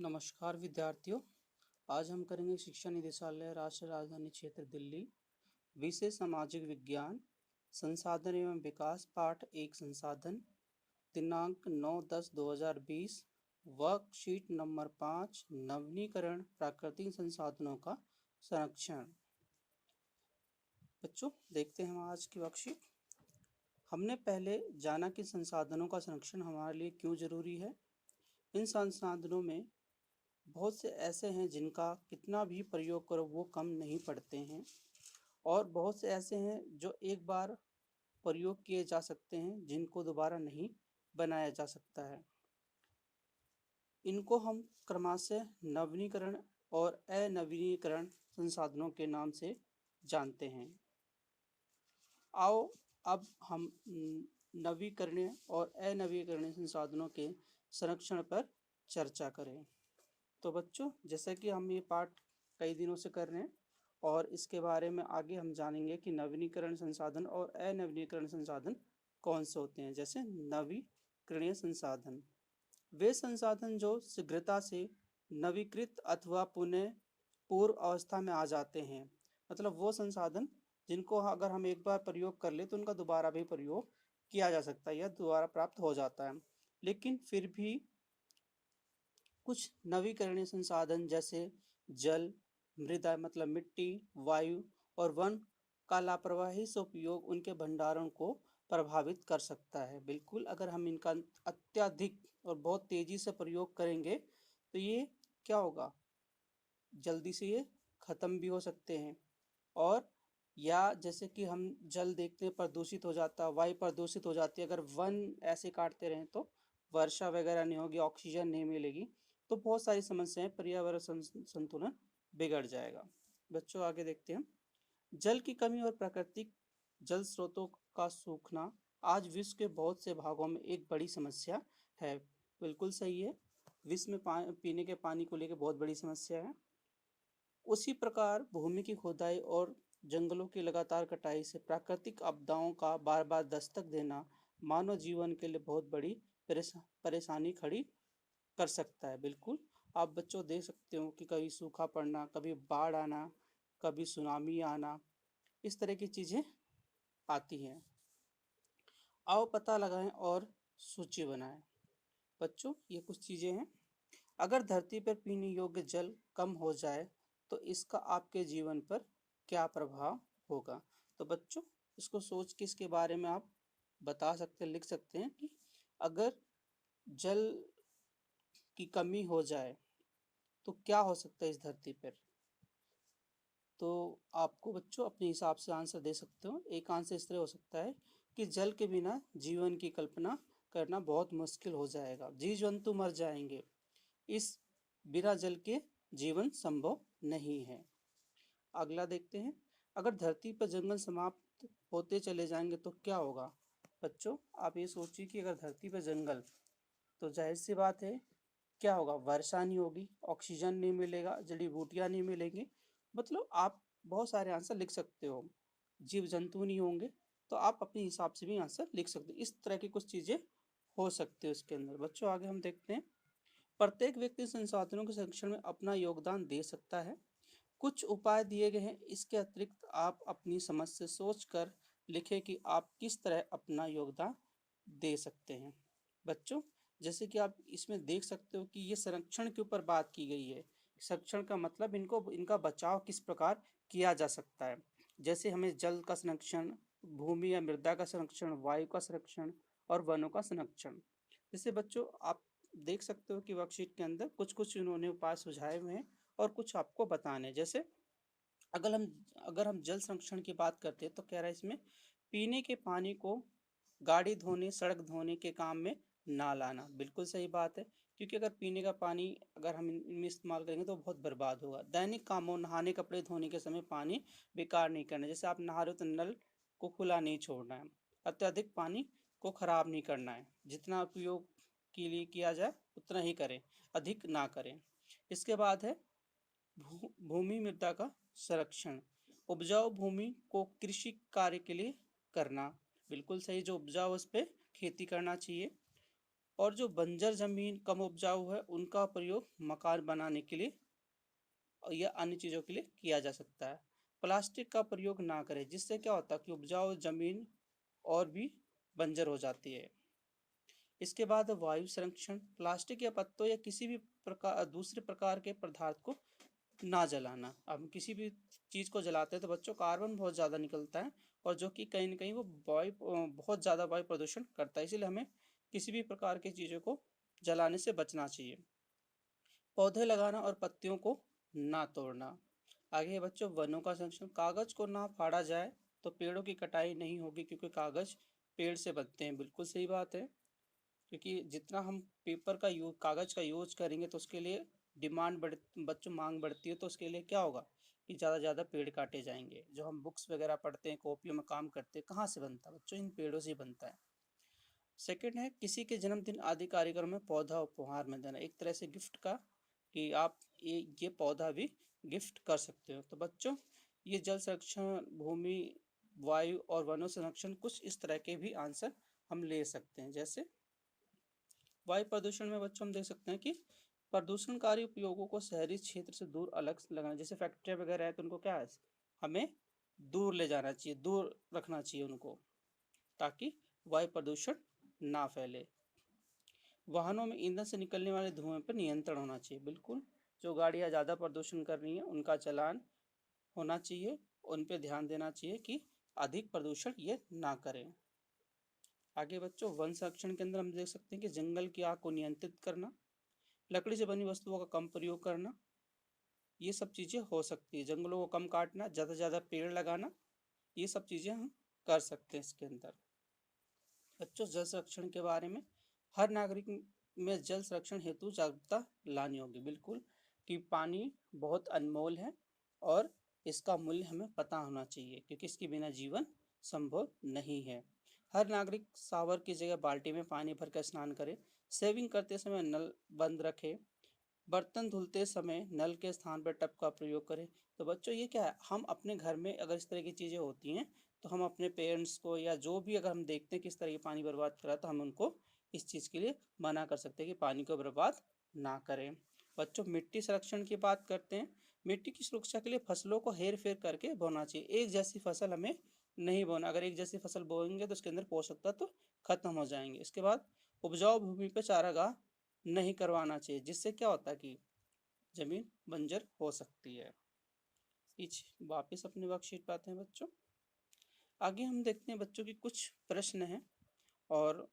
नमस्कार विद्यार्थियों। आज हम करेंगे शिक्षा निदेशालय राष्ट्रीय राजधानी क्षेत्र दिल्ली, विषय सामाजिक विज्ञान, संसाधन एवं विकास, पाठ 1 संसाधन, दिनांक 9/10/2020, वर्कशीट नंबर 5 नवीनीकरण प्राकृतिक संसाधनों का संरक्षण। बच्चों देखते हैं हम आज की वर्कशीट। हमने पहले जाना कि संसाधनों का संरक्षण हमारे लिए क्यों जरूरी है। इन संसाधनों में बहुत से ऐसे हैं जिनका कितना भी प्रयोग करो वो कम नहीं पड़ते हैं, और बहुत से ऐसे हैं जो एक बार प्रयोग किए जा सकते हैं जिनको दोबारा नहीं बनाया जा सकता है। इनको हम क्रमशः नवीनीकरण और अनवीनीकरण संसाधनों के नाम से जानते हैं। आओ अब हम नवीकरणीय और अनवीकरणीय संसाधनों के संरक्षण पर चर्चा करें। तो बच्चों जैसा कि हम ये पाठ कई दिनों से कर रहे हैं और इसके बारे में आगे हम जानेंगे कि नवीनीकरण संसाधन और अनवीनीकरण संसाधन कौन से होते हैं। जैसे नवीकरणीय संसाधन वे संसाधन जो शीघ्रता से नवीकृत अथवा पुनः पूर्व अवस्था में आ जाते हैं। मतलब वो संसाधन जिनको अगर हम एक बार प्रयोग कर ले तो उनका दोबारा भी प्रयोग किया जा सकता है या दोबारा प्राप्त हो जाता है। लेकिन फिर भी कुछ नवीकरणीय संसाधन जैसे जल, मृदा मतलब मिट्टी, वायु और वन का लापरवाही से उपयोग उनके भंडारण को प्रभावित कर सकता है। बिल्कुल, अगर हम इनका अत्यधिक और बहुत तेजी से प्रयोग करेंगे तो ये क्या होगा, जल्दी से ये खत्म भी हो सकते हैं। और या जैसे कि हम जल देखते हैं प्रदूषित हो जाता है, वायु प्रदूषित हो जाती है। अगर वन ऐसे काटते रहें तो वर्षा वगैरह नहीं होगी, ऑक्सीजन नहीं मिलेगी, तो बहुत सारी समस्याएं, पर्यावरण संतुलन बिगड़ जाएगा। बच्चों आगे देखते हैं। जल की कमी और प्राकृतिक जल स्रोतों का सूखना आज विश्व के बहुत से भागों में एक बड़ी समस्या है। बिल्कुल सही है, विश्व में पीने के पानी को लेकर बहुत बड़ी समस्या है। उसी प्रकार भूमि की खुदाई और जंगलों की लगातार कटाई से प्राकृतिक आपदाओं का बार बार दस्तक देना मानव जीवन के लिए बहुत बड़ी परेशानी खड़ी कर सकता है। बिल्कुल, आप बच्चों देख सकते हो कि कभी सूखा पड़ना, कभी बाढ़ आना, कभी सुनामी आना, इस तरह की चीजें आती हैं। आओ पता लगाएं और सूची बनाएं। बच्चों ये कुछ चीजें हैं। अगर धरती पर पीने योग्य जल कम हो जाए तो इसका आपके जीवन पर क्या प्रभाव होगा। तो बच्चों इसको सोच के इसके बारे में आप बता सकते हैं, लिख सकते हैं कि अगर जल की कमी हो जाए तो क्या हो सकता है इस धरती पर। तो आपको बच्चों अपने हिसाब से आंसर दे सकते हो। एक आंसर इस तरह हो सकता है कि जल के बिना जीवन की कल्पना करना बहुत मुश्किल हो जाएगा, जीव जंतु मर जाएंगे, इस बिना जल के जीवन संभव नहीं है। अगला देखते हैं। अगर धरती पर जंगल समाप्त होते चले जाएंगे तो क्या होगा। बच्चों आप ये सोचिए कि अगर धरती पर जंगल, तो जाहिर सी बात है क्या होगा, वर्षा नहीं होगी, ऑक्सीजन नहीं मिलेगा, जड़ी बूटियां नहीं मिलेंगी। मतलब आप बहुत सारे आंसर लिख सकते हो। जीव जंतु नहीं होंगे, तो आप अपने हिसाब से भी आंसर लिख सकते हो। इस तरह की कुछ चीजें हो सकती है इसके अंदर। बच्चों आगे हम देखते हैं। प्रत्येक व्यक्ति संसाधनों के संरक्षण में अपना योगदान दे सकता है। कुछ उपाय दिए गए हैं, इसके अतिरिक्त आप अपनी समझ से सोचकर लिखें कि आप किस तरह अपना योगदान दे सकते हैं। बच्चों जैसे कि आप इसमें देख सकते हो कि ये संरक्षण के ऊपर बात की गई है। संरक्षण का मतलब इनका बचाव किस प्रकार किया जा सकता है। जैसे हमें जल का संरक्षण, भूमि या मृदा का संरक्षण, वायु का संरक्षण और वनों का संरक्षण। जैसे बच्चों आप देख सकते हो कि वर्कशीट के अंदर कुछ कुछ उन्होंने उपाय सुझाए हुए हैं और कुछ आपको बताने। जैसे अगर हम जल संरक्षण की बात करते हैं तो कह रहा है इसमें पीने के पानी को गाड़ी धोने, सड़क धोने के काम में ना लाना। बिल्कुल सही बात है, क्योंकि अगर पीने का पानी अगर हम इनमें इस्तेमाल करेंगे तो बहुत बर्बाद होगा। दैनिक कामों, नहाने, कपड़े धोने के समय पानी बेकार नहीं करना। जैसे आप नहा रहे हो तो नल को खुला नहीं छोड़ना है। अत्यधिक पानी को खराब नहीं करना है। जितना उपयोग के लिए किया जाए उतना ही करें, अधिक ना करें। इसके बाद है भूमि मृदा का संरक्षण। उपजाऊ भूमि को कृषि कार्य के लिए करना। बिल्कुल सही, जो उपजाऊ उस पे खेती करना चाहिए। और जो बंजर जमीन कम उपजाऊ है उनका प्रयोग मकान बनाने के लिए या अन्य चीज़ों के लिए किया जा सकता है। प्लास्टिक का प्रयोग ना करें, जिससे क्या होता है कि उपजाऊ जमीन और भी बंजर हो जाती है। इसके बाद वायु संरक्षण, प्लास्टिक या पत्तों या किसी भी प्रकार दूसरे प्रकार के पदार्थ को ना जलाना। अब किसी भी चीज़ को जलाते हैं तो बच्चों कार्बन बहुत ज़्यादा निकलता है और जो कि कहीं ना कहीं वो वायु बहुत ज़्यादा वायु प्रदूषण करता है, इसलिए हमें किसी भी प्रकार की चीज़ों को जलाने से बचना चाहिए। पौधे लगाना और पत्तियों को ना तोड़ना। आगे है बच्चों वनों का संरक्षण, कागज को ना फाड़ा जाए तो पेड़ों की कटाई नहीं होगी, क्योंकि कागज पेड़ से बनते हैं। बिल्कुल सही बात है, क्योंकि जितना हम पेपर का यूज कागज का यूज करेंगे तो उसके लिए डिमांड बढ़ बच्चों मांग बढ़ती है, तो उसके लिए क्या होगा कि ज़्यादा ज़्यादा पेड़ काटे जाएंगे। जो हम बुक्स वगैरह पढ़ते हैं, कॉपियों में काम करते हैं, कहाँ से बनता है बच्चों? इन पेड़ों से ही बनता है। सेकंड है किसी के जन्मदिन आदि कार्यक्रम में पौधा उपहार में देना, एक तरह से गिफ्ट का, कि आप ये पौधा भी गिफ्ट कर सकते हो। तो बच्चों ये जल संरक्षण, भूमि, वायु और वनों संरक्षण, कुछ इस तरह के भी आंसर हम ले सकते हैं। जैसे वायु प्रदूषण में बच्चों हम देख सकते हैं कि प्रदूषणकारी उपयोगों को शहरी क्षेत्र से दूर अलग लगाना, जैसे फैक्ट्री वगैरह है तो उनको क्या है, हमें दूर ले जाना चाहिए, दूर रखना चाहिए उनको, ताकि वायु प्रदूषण ना फैले। वाहनों में ईंधन से निकलने वाले धुएं पर नियंत्रण होना चाहिए। बिल्कुल, जो गाड़ियां ज़्यादा प्रदूषण कर रही हैं उनका चालान होना चाहिए, उन पे ध्यान देना चाहिए कि अधिक प्रदूषण ये ना करें। आगे बच्चों वन संरक्षण के अंदर हम देख सकते हैं कि जंगल की आग को नियंत्रित करना, लकड़ी से बनी वस्तुओं का कम प्रयोग करना, ये सब चीज़ें हो सकती है। जंगलों को कम काटना, ज़्यादा से ज़्यादा पेड़ लगाना, ये सब चीज़ें हम कर सकते हैं इसके अंदर। बच्चों जल संरक्षण के बारे में हर नागरिक में जल संरक्षण हेतु जागरूकता लानी होगी। बिल्कुल, कि पानी बहुत अनमोल है और इसका मूल्य हमें पता होना चाहिए, क्योंकि इसके बिना जीवन संभव नहीं है। हर नागरिक शावर की जगह बाल्टी में पानी भरकर स्नान करे, सेविंग करते समय नल बंद रखे, बर्तन धुलते समय नल के स्थान पर टब का प्रयोग करें। तो बच्चों ये क्या है, हम अपने घर में अगर इस तरह की चीज़ें होती हैं तो हम अपने पेरेंट्स को या जो भी अगर हम देखते हैं किस तरह की पानी बर्बाद करा, तो हम उनको इस चीज़ के लिए मना कर सकते हैं कि पानी को बर्बाद ना करें। बच्चों मिट्टी संरक्षण की बात करते हैं। मिट्टी की सुरक्षा के लिए फसलों को हेर फेर करके बोना चाहिए। एक जैसी फसल हमें नहीं बोना, अगर एक जैसी फसल बोएंगे तो उसके अंदर पोषक तत्व तो खत्म हो जाएंगे। इसके बाद उपजाऊ भूमि पर चारागाह नहीं करवाना चाहिए, जिससे क्या होता है कि जमीन बंजर हो सकती है। पीछे वापस अपने वर्कशीट पे आते हैं बच्चों। आगे हम देखते हैं बच्चों की कुछ प्रश्न हैं और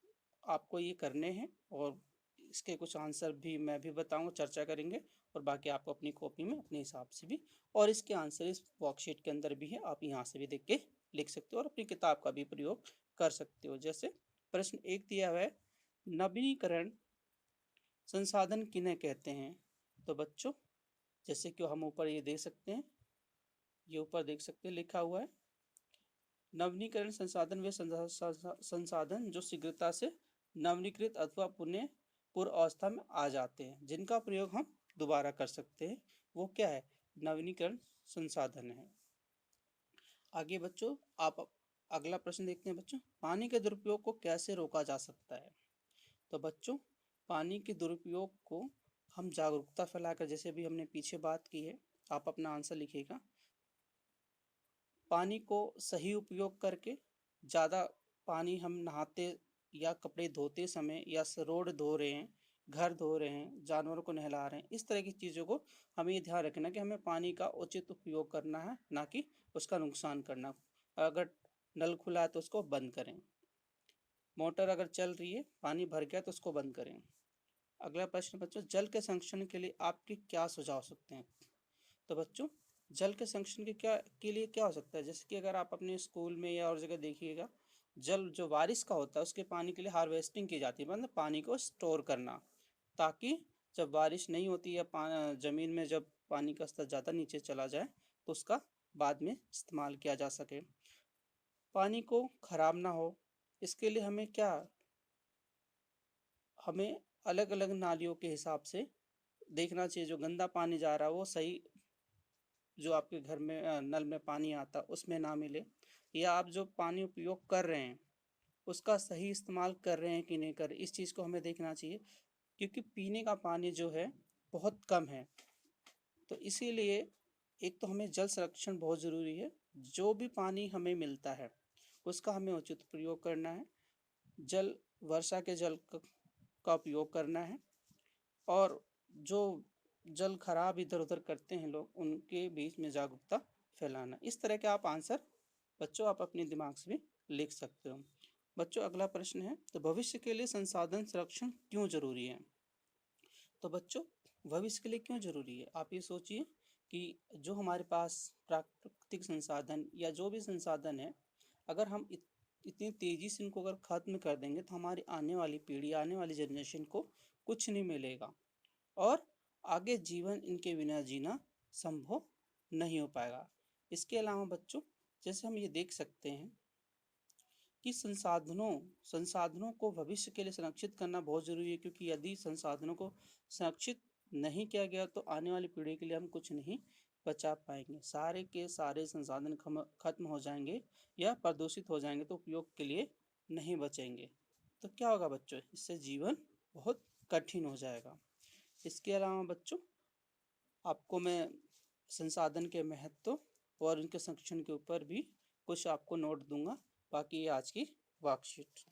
आपको ये करने हैं, और इसके कुछ आंसर भी मैं भी बताऊंगा, चर्चा करेंगे, और बाकी आपको अपनी कॉपी में अपने हिसाब से भी, और इसके आंसर इस वर्कशीट के अंदर भी है, आप यहाँ से भी देख के लिख सकते हो और अपनी किताब का भी प्रयोग कर सकते हो। जैसे प्रश्न एक दिया हुआ है, नवीनीकरण संसाधन किन्हें कहते हैं? तो बच्चों जैसे कि हम ऊपर ये देख सकते हैं, ये ऊपर देख सकते हैं लिखा हुआ है, नवीनीकरण संसाधन वे संसाधन जो शीघ्रता से नवीनीकृत अथवा पुनः पूर्व अवस्था में आ जाते हैं, जिनका प्रयोग हम दोबारा कर सकते हैं, वो क्या है? नवीनीकरण संसाधन है। आगे बच्चों आप अगला प्रश्न देखते हैं बच्चों, पानी के दुरुपयोग को कैसे रोका जा सकता है? तो बच्चों पानी के दुरुपयोग को हम जागरूकता फैलाकर, जैसे भी हमने पीछे बात की है, आप अपना आंसर लिखिएगा। पानी को सही उपयोग करके, ज़्यादा पानी हम नहाते या कपड़े धोते समय या रोड धो रहे हैं, घर धो रहे हैं, जानवरों को नहला रहे हैं, इस तरह की चीज़ों को हमें ये ध्यान रखना कि हमें पानी का उचित उपयोग करना है, ना कि उसका नुकसान करना। अगर नल खुला है तो उसको बंद करें, मोटर अगर चल रही है, पानी भर गया तो उसको बंद करें। अगला प्रश्न बच्चों, जल के संरक्षण के लिए आपके क्या सुझाव हो सकते हैं? तो बच्चों जल के संरक्षण के लिए क्या हो सकता है, जैसे कि अगर आप अपने स्कूल में या और जगह देखिएगा, जल जो बारिश का होता है उसके पानी के लिए हार्वेस्टिंग की जाती है, मतलब पानी को स्टोर करना, ताकि जब बारिश नहीं होती या ज़मीन में जब पानी का स्तर ज़्यादा नीचे चला जाए तो उसका बाद में इस्तेमाल किया जा सके, पानी को खराब ना हो। इसके लिए हमें अलग अलग नालियों के हिसाब से देखना चाहिए, जो गंदा पानी जा रहा है वो सही, जो आपके घर में नल में पानी आता उसमें ना मिले, या आप जो पानी उपयोग कर रहे हैं उसका सही इस्तेमाल कर रहे हैं कि नहीं कर रहे, इस चीज़ को हमें देखना चाहिए, क्योंकि पीने का पानी जो है बहुत कम है। तो इसीलिए एक तो हमें जल संरक्षण बहुत ज़रूरी है। जो भी पानी हमें मिलता है उसका हमें उचित प्रयोग करना है। जल वर्षा के जल का उपयोग करना है, और जो जल खराब इधर उधर करते हैं लोग उनके बीच में जागरूकता फैलाना। इस तरह के आप आंसर बच्चों आप अपने दिमाग से भी लिख सकते हो। बच्चों अगला प्रश्न है, तो भविष्य के लिए संसाधन संरक्षण क्यों जरूरी है? तो बच्चों भविष्य के लिए क्यों जरूरी है, आप ये सोचिए कि जो हमारे पास प्राकृतिक संसाधन या जो भी संसाधन है, अगर हम इतनी तेजी से इनको अगर खत्म कर देंगे तो हमारी आने वाली पीढ़ी, आने वाली जनरेशन को कुछ नहीं मिलेगा, और आगे जीवन इनके बिना जीना संभव नहीं हो पाएगा। इसके अलावा बच्चों, जैसे हम ये देख सकते हैं कि संसाधनों को भविष्य के लिए संरक्षित करना बहुत ज़रूरी है, क्योंकि यदि संसाधनों को संरक्षित नहीं किया गया तो आने वाली पीढ़ी के लिए हम कुछ नहीं बचा पाएंगे। सारे के सारे संसाधन खत्म हो जाएंगे या प्रदूषित हो जाएंगे तो उपयोग के लिए नहीं बचेंगे। तो क्या होगा बच्चों, इससे जीवन बहुत कठिन हो जाएगा। इसके अलावा बच्चों, आपको मैं संसाधन के महत्व और उनके संरक्षण के ऊपर भी कुछ आपको नोट दूंगा। बाकी ये आज की वर्कशीट।